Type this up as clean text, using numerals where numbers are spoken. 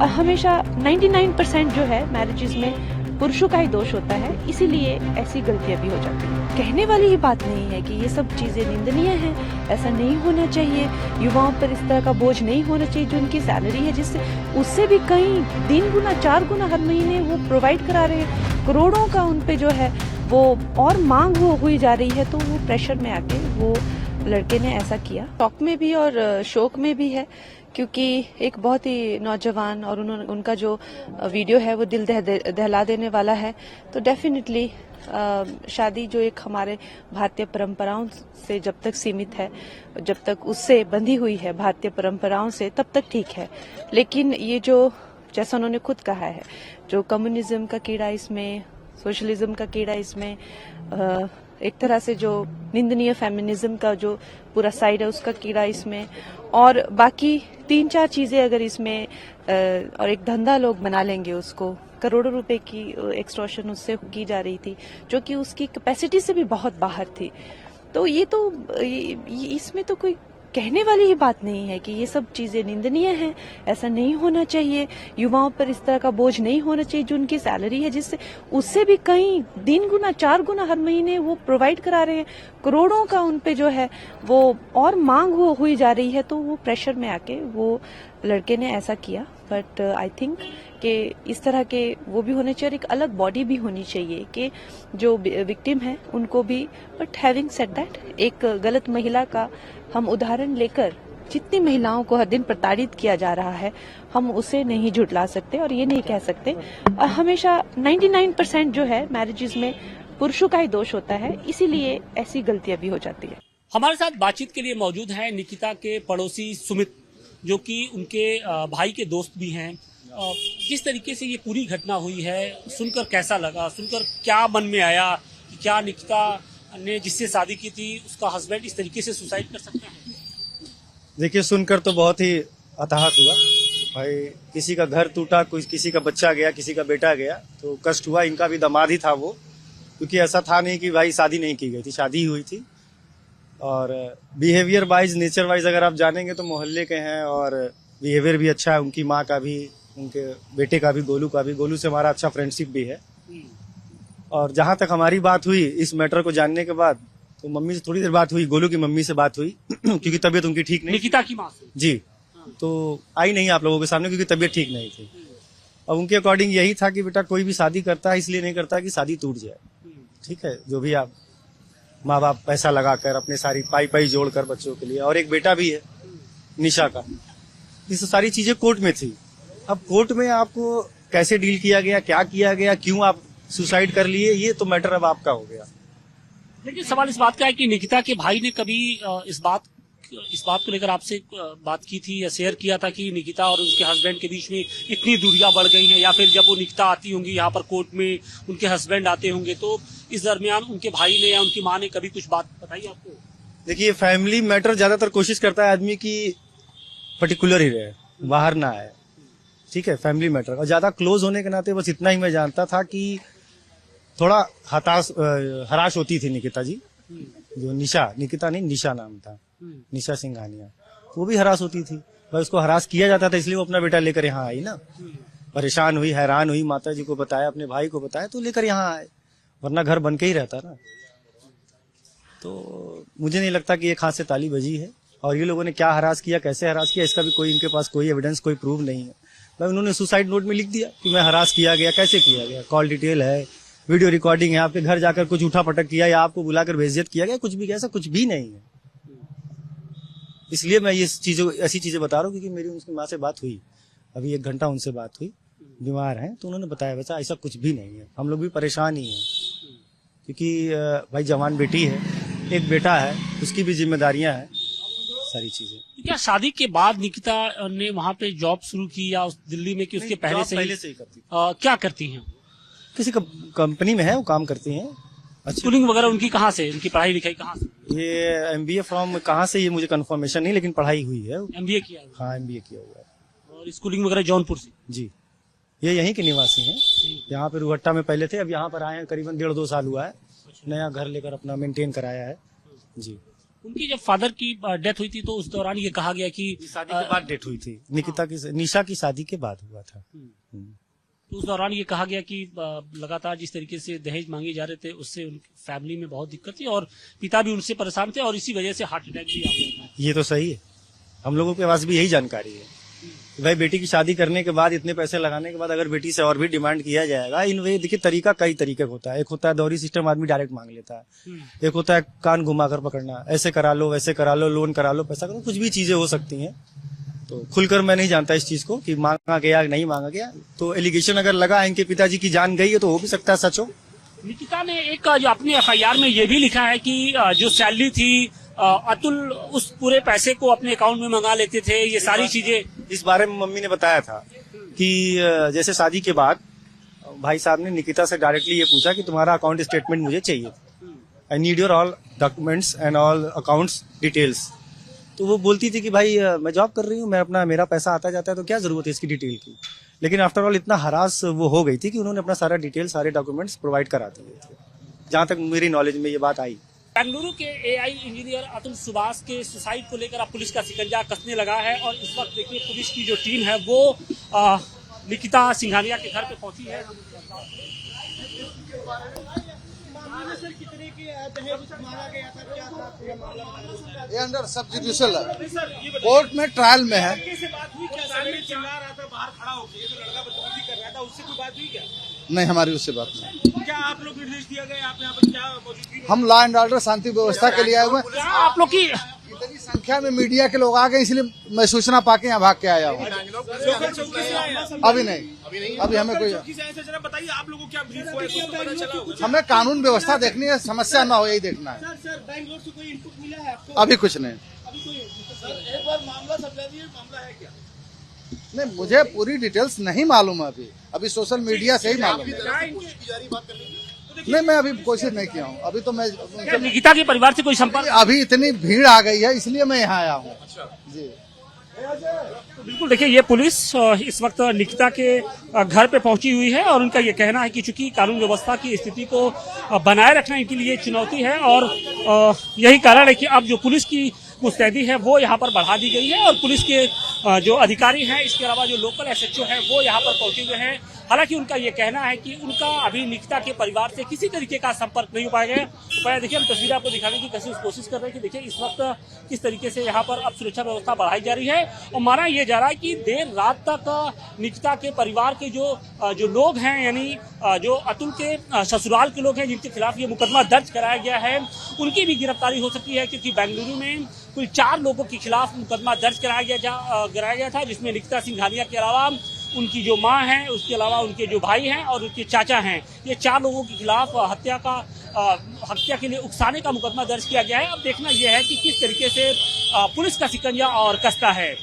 हमेशा 99% जो है मैरिजेस में पुरुषों का ही दोष होता है, इसीलिए ऐसी गलतियां भी हो जाती हैं। कहने वाली ही बात नहीं है कि ये सब चीजें निंदनीय हैं, ऐसा नहीं होना चाहिए। युवाओं पर इस तरह का बोझ नहीं होना चाहिए। जो उनकी सैलरी है, जिससे उससे भी कहीं 3 गुना 4 गुना हर महीने वो प्रोवाइड करा रहे हैं, करोड़ों का उन पे जो है वो और मांग हुई जा रही है, तो वो प्रेशर में आके वो लड़के ने ऐसा किया। शौक में भी और शोक में भी है, क्योंकि एक बहुत ही नौजवान और उनका जो वीडियो है वो दिल दहला देने वाला है। तो डेफिनेटली शादी जो एक हमारे भारतीय परंपराओं से जब तक सीमित है, जब तक उससे बंधी हुई है भारतीय परंपराओं से, तब तक ठीक है। लेकिन ये जो, जैसा उन्होंने खुद कहा है, जो कम्युनिज्म का कीड़ा इसमें, सोशलिज्म का कीड़ा इसमें, एक तरह से जो निंदनीय फेमिनिज्म का जो पूरा साइड है उसका कीड़ा इसमें, और बाकी 3-4 चीजें अगर इसमें और एक धंधा लोग बना लेंगे उसको, करोड़ों रुपए की एक्सटॉर्शन उससे की जा रही थी, जो कि उसकी कैपेसिटी से भी बहुत बाहर थी। तो ये तो इसमें तो कोई कहने वाली ही बात नहीं है कि ये सब चीजें निंदनीय हैं, ऐसा नहीं होना चाहिए। युवाओं पर इस तरह का बोझ नहीं होना चाहिए। जो उनकी सैलरी है, जिससे उससे भी कहीं 3 गुना 4 गुना हर महीने वो प्रोवाइड करा रहे हैं, करोड़ों का उन पे जो है वो और मांग हुई जा रही है, तो वो प्रेशर में आके वो लड़के ने ऐसा किया। बट आई थिंक कि इस तरह के वो भी होने चाहिए और एक अलग बॉडी भी होनी चाहिए कि जो विक्टिम है उनको भी। बट हैविंग सेड दैट, एक गलत महिला का हम उदाहरण लेकर जितनी महिलाओं को हर दिन प्रताड़ित किया जा रहा है, हम उसे नहीं झुठला सकते और ये नहीं कह सकते। हमेशा 99% जो है मैरिजेस में पुरुषों का ही दोष होता है, इसीलिए ऐसी गलतियां भी हो जाती है। हमारे साथ बातचीत के लिए मौजूद हैं निकिता के पड़ोसी सुमित, जो कि उनके भाई के दोस्त भी हैं। किस तरीके से ये पूरी घटना हुई है, सुनकर कैसा लगा, सुनकर क्या मन में आया कि क्या निकिता ने जिससे शादी की थी उसका हस्बैंड इस तरीके से सुसाइड कर सकता है? देखिए, सुनकर तो बहुत ही हताहत हुआ भाई। किसी का घर टूटा, किसी का बच्चा गया, किसी का बेटा गया, तो कष्ट हुआ। इनका भी दामाद ही था वो, क्योंकि ऐसा था नहीं कि भाई शादी नहीं की गई थी, शादी हुई थी। और बिहेवियर वाइज, नेचर वाइज अगर आप जानेंगे तो मोहल्ले के हैं और बिहेवियर भी अच्छा है। उनकी माँ का भी, उनके बेटे का भी, गोलू का भी। गोलू से हमारा अच्छा फ्रेंडशिप भी है। और जहां तक हमारी बात हुई इस मैटर को जानने के बाद, तो मम्मी से थोड़ी देर बात हुई, गोलू की मम्मी से बात हुई क्योंकि तबीयत उनकी ठीक नहीं, निकिता की माँ से जी, तो आई नहीं आप लोगों के सामने क्योंकि तबीयत ठीक नहीं थी। अब उनके अकॉर्डिंग यही था कि बेटा कोई भी शादी करता है इसलिए नहीं करता कि शादी टूट जाए, ठीक है। जो भी आप माँ बाप पैसा लगाकर अपने सारी पाई जोड़कर बच्चों के लिए, और एक बेटा भी है निशा का, ये सारी चीजें कोर्ट में थी। अब कोर्ट में आपको कैसे डील किया गया, क्या किया गया, क्यों आप सुसाइड कर लिए, ये तो मैटर अब आपका हो गया। लेकिन सवाल इस बात का है कि निकिता के भाई ने कभी इस बात को लेकर आपसे बात की थी या शेयर किया था कि निकिता और उसके हस्बैंड के बीच में इतनी दूरियां बढ़ गई हैं, या फिर जब वो निकिता आती होंगी यहाँ पर कोर्ट में, उनके हस्बैंड आते होंगे, तो इस दरमियान उनके भाई ने या उनकी माँ ने कभी कुछ बात बताई आपको? देखिए, फैमिली मैटर ज्यादातर कोशिश करता है आदमी की पर्टिकुलर ही रहे, बाहर ना आए, ठीक है। फैमिली मैटर और ज्यादा क्लोज होने के नाते बस इतना ही मैं जानता था कि थोड़ा हराश होती थी निकिता जी, जो निकिता नहीं, निशा नाम था, निशा सिंघानिया, वो भी हरास होती थी। बस उसको हरास किया जाता था, इसलिए वो अपना बेटा लेकर यहाँ आई ना। परेशान हुई, हैरान हुई, माता जी को बताया, अपने भाई को बताया, तो लेकर यहाँ आए, वरना घर बन के ही रहता ना। तो मुझे नहीं लगता कि एक हाथ से ताली बजी है। और ये लोगों ने क्या हरास किया, कैसे हरास किया, इसका भी कोई इनके पास कोई एविडेंस, कोई प्रूफ नहीं है। भाई उन्होंने सुसाइड नोट में लिख दिया कि मैं हरास किया गया, कैसे किया गया, कॉल डिटेल है, वीडियो रिकॉर्डिंग है, आपके घर जाकर कुछ उठा पटक किया या आपको बुलाकर बेइज्जत किया गया, कुछ भी, ऐसा कुछ भी नहीं है। इसलिए मैं ये ऐसी चीजें बता रहा हूँ क्योंकि मेरी उनकी माँ से बात हुई, अभी 1 घंटा उनसे बात हुई, बीमार हैं, तो उन्होंने बताया वैसा ऐसा कुछ भी नहीं है। हम लोग भी परेशान ही हैं क्योंकि भाई जवान बेटी है, एक बेटा है, उसकी भी जिम्मेदारियां हैं, सारी चीजें। क्या शादी के बाद निकिता ने वहाँ पे जॉब शुरू की या उस दिल्ली में, कि उसके पहले से ही करती? क्या करती हैं? किसी कंपनी में है, वो काम करती हैं। अच्छा, स्कूलिंग वगैरह उनकी कहाँ से, उनकी पढ़ाई लिखाई कहाँ से? ये MBA फ्रॉम कहाँ से, ये मुझे कंफर्मेशन नहीं, लेकिन पढ़ाई हुई है। MBA किया है? हाँ, MBA किया हुआ है। और स्कूलिंग वगैरह जौनपुर से? जी, ये यहीं के निवासी हैं, यहाँ पे रुहट्टा में पहले थे, अब यहाँ पर आए हैं, करीबन 1.5-2 साल हुआ है। नया घर लेकर अपना मेंटेन कराया है जी। उनकी जब फादर की डेथ हुई थी तो उस दौरान ये कहा गया कि शादी के बाद डेथ हुई थी निशा की शादी के बाद हुआ था। तो उस दौरान ये कहा गया कि लगातार जिस तरीके से दहेज मांगे जा रहे थे उससे उनकी फैमिली में बहुत दिक्कत थी और पिता भी उनसे परेशान थे और इसी वजह से हार्ट अटैक भी आ गया था। ये तो सही है, हम लोगों के पास भी यही जानकारी है कि भाई बेटी की शादी करने के बाद इतने पैसे लगाने के बाद अगर बेटी से और भी डिमांड किया जाएगा, इन वे देखिए तरीका कई तरीके का होता है। एक होता है दौरी सिस्टम, आदमी डायरेक्ट मांग लेता है। एक होता है कान घुमाकर पकड़ना, ऐसे करा लो वैसे करा लो, लोन करा लो, पैसा करो, कुछ भी चीजें हो सकती हैं। तो खुलकर मैं नहीं जानता इस चीज को कि मांगा गया नहीं मांगा गया। तो एलिगेशन अगर लगा इनके पिताजी की जान गई है तो हो भी सकता है सच हो। निकिता ने एक जो अपनी FIR में ये भी लिखा है कि जो सैलरी थी अतुल उस पूरे पैसे को अपने अकाउंट में मंगा लेते थे। ये सारी चीजें इस बारे में मम्मी ने बताया था कि जैसे शादी के बाद भाई साहब ने निकिता से डायरेक्टली ये पूछा कि तुम्हारा अकाउंट स्टेटमेंट मुझे चाहिए, I need your all documents and all accounts details. तो वो बोलती थी कि भाई मैं जॉब कर रही हूँ, मैं अपना मेरा पैसा आता जाता है तो क्या जरूरत है इसकी डिटेल की। लेकिन आफ्टर ऑल इतना हरास वो हो गई थी कि उन्होंने अपना सारा डिटेल सारे डॉक्यूमेंट्स प्रोवाइड करा दिए थे, जहां तक मेरी नॉलेज में ये बात आई। बेंगलुरु के AI इंजीनियर अतुल सुभाष के सुसाइड को लेकर अब पुलिस का शिकंजा कसने लगा है और इस वक्त देखिए पुलिस की जो टीम है वो निकिता सिंघानिया के घर पे पहुंची है। ये अंडर सब जुडिशियल है, कोर्ट में ट्रायल में है। नहीं, हमारी उससे बात नहीं। क्या आप लोग निर्देश दिया गया? आप यहाँ पर क्या मौजूदगी? हम लॉ एंड ऑर्डर शांति व्यवस्था के लिए आए हुए हैं। आप लोग की इतनी संख्या में मीडिया के लोग आ गए इसलिए मैं सूचना पाके यहाँ भाग के आया हूँ। अभी नहीं, अभी हमें कोई, जरा बताइए आप लोगों को क्या ब्रीफ हुआ है? कुछ तो पता चला होगा। हमें कानून व्यवस्था देखनी है, समस्या ना हो यही देखना है। सर बैंगलोर से कोई इनपुट मिला है आपको? अभी कुछ नहीं। एक बार मामला समझा दिए, मामला है क्या? नहीं, मुझे पूरी डिटेल्स नहीं मालूम है अभी सोशल मीडिया से ही मालूम है। नहीं, मैं अभी कोशिश नहीं किया हूँ। अभी तो मैं निकिता के परिवार से कोई संपर्क? अभी इतनी भीड़ आ गई है इसलिए मैं यहाँ आया हूँ जी। तो बिल्कुल देखिए ये पुलिस इस वक्त निकिता के घर पे पहुंची हुई है और उनका ये कहना है कि चूंकि कानून व्यवस्था की स्थिति को बनाए रखना इनके लिए चुनौती है और यही कारण है कि अब जो पुलिस की मुस्तैदी है वो यहाँ पर बढ़ा दी गई है और पुलिस के जो अधिकारी हैं इसके अलावा जो लोकल SHO है वो यहाँ पर पहुंचे हुए हैं। हालांकि उनका ये कहना है कि उनका अभी निकिता के परिवार से किसी तरीके का संपर्क नहीं हो पाया गया। तो देखिए हम तस्वीरें आपको दिखाने की कोशिश कर रहे हैं कि देखिए इस वक्त किस तरीके से यहाँ पर अब सुरक्षा व्यवस्था बढ़ाई जा रही है और माना यह जा रहा है कि देर रात तक निकिता के परिवार के जो लोग हैं यानी जो अतुल के ससुराल के लोग हैं जिनके खिलाफ ये मुकदमा दर्ज कराया गया है उनकी भी गिरफ्तारी हो सकती है, क्योंकि बेंगलुरु में कुल 4 लोगों के खिलाफ मुकदमा दर्ज कराया गया था, जिसमें निकिता सिंघानिया के अलावा उनकी जो मां है, उसके अलावा उनके जो भाई हैं और उनके चाचा हैं, ये 4 लोगों के खिलाफ हत्या के लिए उकसाने का मुकदमा दर्ज किया गया है। अब देखना यह है कि किस तरीके से पुलिस का शिकंजा और कसता है।